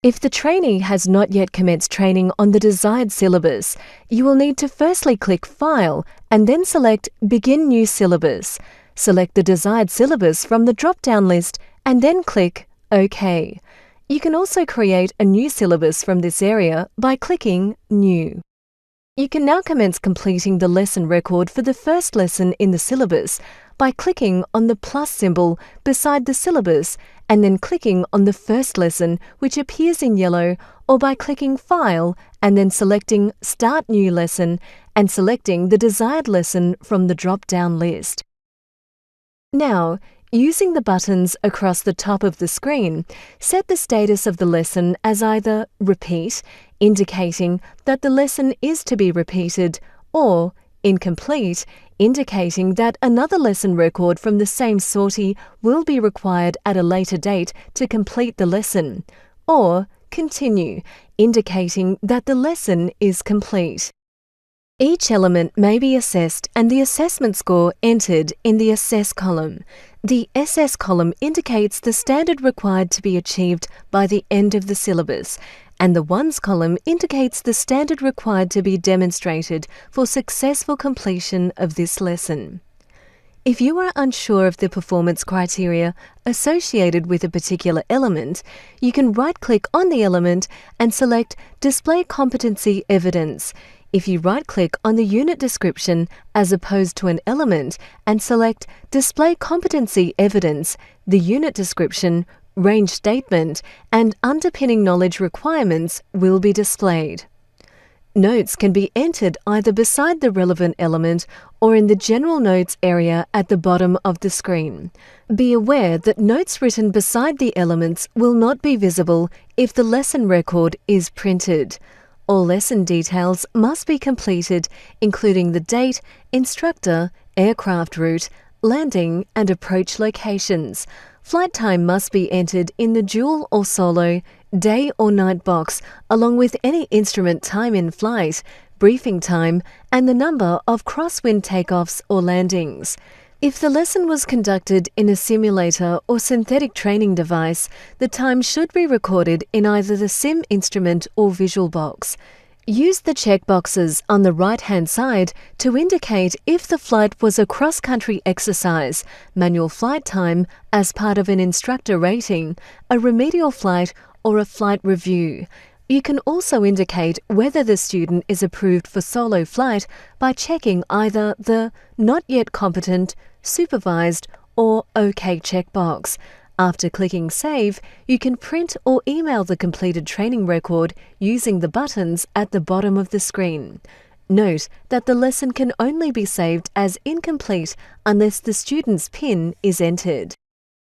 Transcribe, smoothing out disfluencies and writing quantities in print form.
If the trainee has not yet commenced training on the desired syllabus, you will need to firstly click File and then select Begin New Syllabus. Select the desired syllabus from the drop-down list and then click OK. You can also create a new syllabus from this area by clicking New. You can now commence completing the lesson record for the first lesson in the syllabus by clicking on the plus symbol beside the syllabus and then clicking on the first lesson, which appears in yellow, or by clicking File and then selecting Start New Lesson and selecting the desired lesson from the drop-down list. Now, using the buttons across the top of the screen, set the status of the lesson as either Repeat, indicating that the lesson is to be repeated, or Incomplete, indicating that another lesson record from the same sortie will be required at a later date to complete the lesson, or Continue, indicating that the lesson is complete. Each element may be assessed and the assessment score entered in the Assess column. The SS column indicates the standard required to be achieved by the end of the syllabus, and the Ones column indicates the standard required to be demonstrated for successful completion of this lesson. If you are unsure of the performance criteria associated with a particular element, you can right-click on the element and select Display Competency Evidence. If you right-click on the unit description as opposed to an element and select Display Competency Evidence, the unit description, range statement, and underpinning knowledge requirements will be displayed. Notes can be entered either beside the relevant element or in the General Notes area at the bottom of the screen. Be aware that notes written beside the elements will not be visible if the lesson record is printed. All lesson details must be completed, including the date, instructor, aircraft route, landing and approach locations. Flight time must be entered in the dual or solo, day or night box, along with any instrument time in flight, briefing time, and the number of crosswind takeoffs or landings. If the lesson was conducted in a simulator or synthetic training device, the time should be recorded in either the sim instrument or visual box. Use the checkboxes on the right-hand side to indicate if the flight was a cross-country exercise, manual flight time as part of an instructor rating, a remedial flight, or a flight review. You can also indicate whether the student is approved for solo flight by checking either the Not Yet Competent, Supervised, or OK checkbox. After clicking Save, you can print or email the completed training record using the buttons at the bottom of the screen. Note that the lesson can only be saved as incomplete unless the student's PIN is entered.